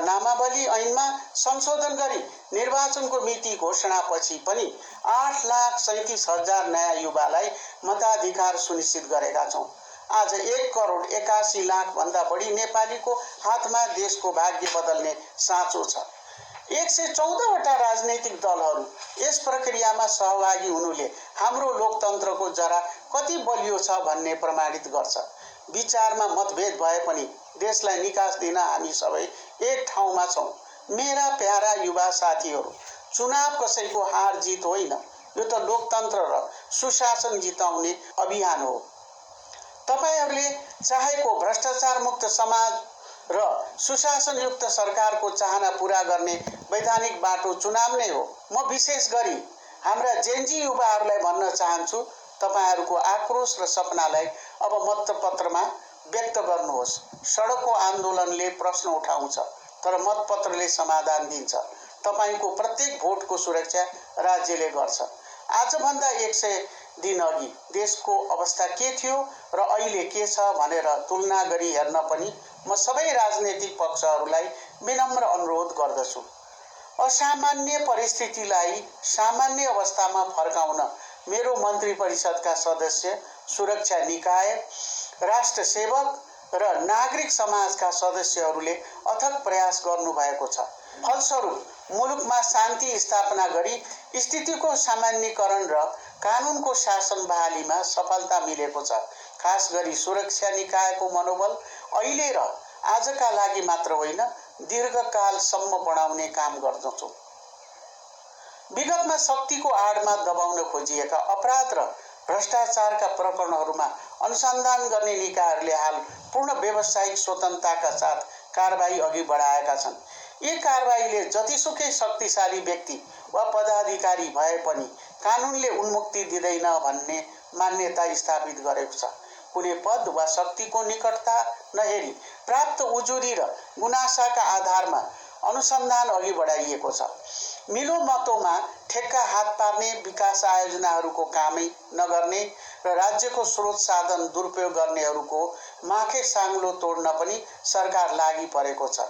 नामावली ऐनमा संशोधन गरी निर्वाचनको मिति घोषणापछि पनि 8,37,000 नयाँ युवालाई मताधिकार सुनिश्चित गरेका छौं। आज 1,81,00,000 भन्दा बढी नेपालीको हातमा देशको भाग्य बदल्ने साँचो छ। 114 वटा राजनैतिक दलहरू यस प्रक्रियामा सहभागी हुनुले हाम्रो लोकतन्त्रको जरा कति बलियो छ भन्ने प्रमाणित गर्छ। विचारमा मतभेद भए पनि देशलाई निकास दिन हामी सबै एक ठाउँमा छौं। मेरा प्यारा युवा साथीहरू, चुनाव कसैको हार जित होइन, यो त लोकतन्त्र र सुशासन जिताउने अभियान हो। तपाईहरूले चाहेको भ्रष्टाचार मुक्त समाज र सुशासनयुक्त सरकारको चाहना पूरा गर्ने वैधानिक बाटो चुनाव नै हो। म विशेष गरी हाम्रा जेनजी युवाहरूलाई भन्न चाहन्छु, तपाईहरूको आक्रोश र सपनालाई अब मतपत्रमा व्यक्त गर्नुहोस्। सडकको आन्दोलनले प्रश्न उठाउँछ, तर मतपत्रले समाधान दिन्छ। तपाईको प्रत्येक भोटको सुरक्षा राज्यले गर्छ। आजभन्दा 100 दिन अघि देशको अवस्था के थियो र अहिले के छ भनेर तुलना गरी हेर्न पनि म सबै राजनैतिक पक्षहरूलाई विनम्र अनुरोध गर्दछु। असामान्य परिस्थितिलाई सामान्य अवस्थामा फर्काउन मेरो मन्त्री परिषदका सदस्य, सुरक्षा निकाय, राष्ट्र सेवक र नागरिक समाजका सदस्यहरूले अथक प्रयास गर्नुभएको छ। फलस्वरूप मुलुकमा शान्ति स्थापना गरी स्थितिको सामान्यीकरण र कानुनको शासन बहालीमा सफलता मिलेको छ। खास गरी सुरक्षा निकायको मनोबल अहिले र आजका लागि मात्र होइन, दीर्घकालसम्म बढाउने काम गर्दछौं। विगतमा शक्तिको आडमा दबाउन खोजिएका अपराध र भ्रष्टाचारका प्रकरणहरूमा अनुसन्धान गर्ने निकायहरूले हाल पूर्ण व्यावसायिक स्वतन्त्रताका साथ कारबाही अघि बढाएका छन्। यी कारबाहीले जतिसुकै शक्तिशाली व्यक्ति वा पदाधिकारी भए पनि कानुनले उन्मुक्ति दिँदैन भन्ने मान्यता स्थापित गरेको छ। कुनै पद वा शक्तिको निकटता नहेरी प्राप्त उजुरी र गुनासाका आधारमा अनुसन्धान अघि बढाइएको छ। मिलोमतोमा ठेक्का हात पार्ने, विकास आयोजनाहरूको कामै नगर्ने र राज्यको स्रोत साधन दुरुपयोग गर्नेहरूको माखे साङ्लो तोड्न पनि सरकार लागि परेको छ।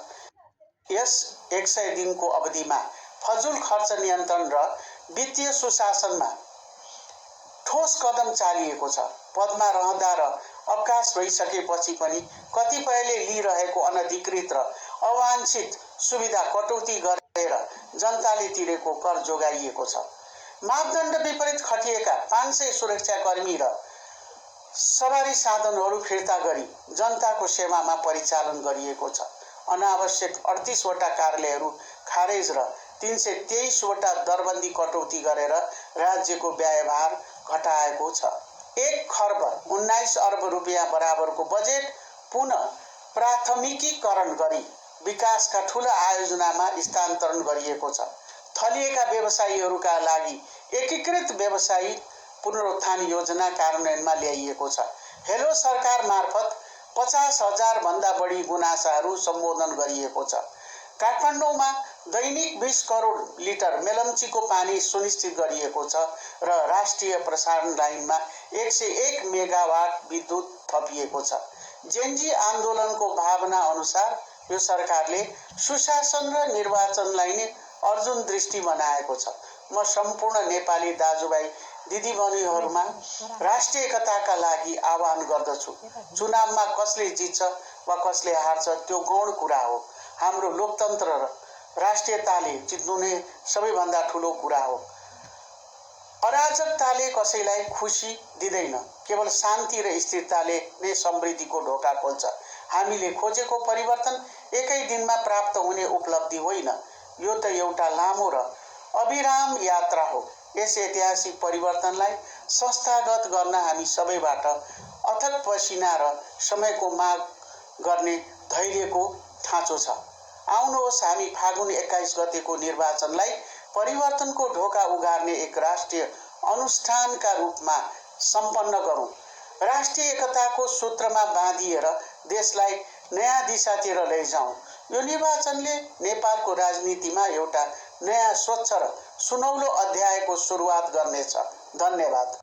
यस 100 दिनको अवधिमा फजुल खर्च नियन्त्रण र वित्तीय सुशासनमा ठोस कदम चालिएको छ। पदमा रहँदा र अवकाश भइसकेपछि पनि कतिपयले लिइरहेको अनधिकृत र अवांछित सुविधा कटौती गरेर जनताले तिरेको कर जोगाइएको छ। मापदण्ड विपरीत खटिएका 500 सुरक्षाकर्मी र सवारी साधनहरू फिर्ता गरी जनताको सेवामा परिचालन गरिएको छ। अनावश्यक 38 वटा कार्यालयहरू खारेज र 323 वटा दरबन्दी कटौती गरेर राज्यको व्ययभार घटाएको छ। 1 खर्ब 19 अर्ब रुपियाँ बराबरको बजेट पुनः प्राथमिकीकरण गरी विकासका ठूला आयोजनामा स्थानान्तरण गरिएको छ। थलिएका व्यवसायीहरूका लागि एकीकृत व्यवसायी पुनरुत्थान योजना कार्यान्वयनमा ल्याइएको छ। हेलो सरकार मार्फत 50,000 भन्दा बढी गुनासाहरू सम्बोधन गरिएको छ। काठमाडौँमा दैनिक 20 करोड लिटर मेलम्चीको पानी सुनिश्चित गरिएको छ र राष्ट्रिय प्रसारण लाइनमा 101 मेगावाट विद्युत थपिएको छ। जेनजी आन्दोलनको भावना अनुसार यो सरकारले सुशासन र निर्वाचनलाई नै अर्जुन दृष्टि बनाएको छ। म सम्पूर्ण नेपाली दाजुभाइ दिदीबहिनीहरूमा राष्ट्रिय एकताका लागि आह्वान गर्दछु। चुनावमा कसले जित्छ वा कसले हार्छ त्यो गौण कुरा हो। हाम्रो लोकतन्त्र र राष्ट्रियताले जित्नु नै सबैभन्दा ठूलो कुरा हो। अराजकताले कसैलाई खुसी दिँदैन, केवल शान्ति र स्थिरताले नै समृद्धिको ढोका खोल्छ। हामीले खोजेको परिवर्तन एकै दिनमा प्राप्त हुने उपलब्धि होइन, यो त एउटा लामो र अविराम यात्रा हो। यस ऐतिहासिक परिवर्तनलाई संस्थागत गर्न हामी सबैबाट अथक पसिना र समयको माग गर्ने धैर्यको खाँचो छ। आउनुहोस् हामी फागुन 21 गतेको निर्वाचनलाई परिवर्तनको ढोका उघार्ने एक राष्ट्रिय अनुष्ठानका रूपमा सम्पन्न गरौं। राष्ट्रिय एकताको सूत्रमा बाँधिएर देशलाई नयाँ दिशातिर लैजाउँ। यो निर्वाचनले नेपालको राजनीतिमा एउटा नयाँ स्वच्छ र सुनौलो अध्यायको सुरुवात गर्नेछ। धन्यवाद।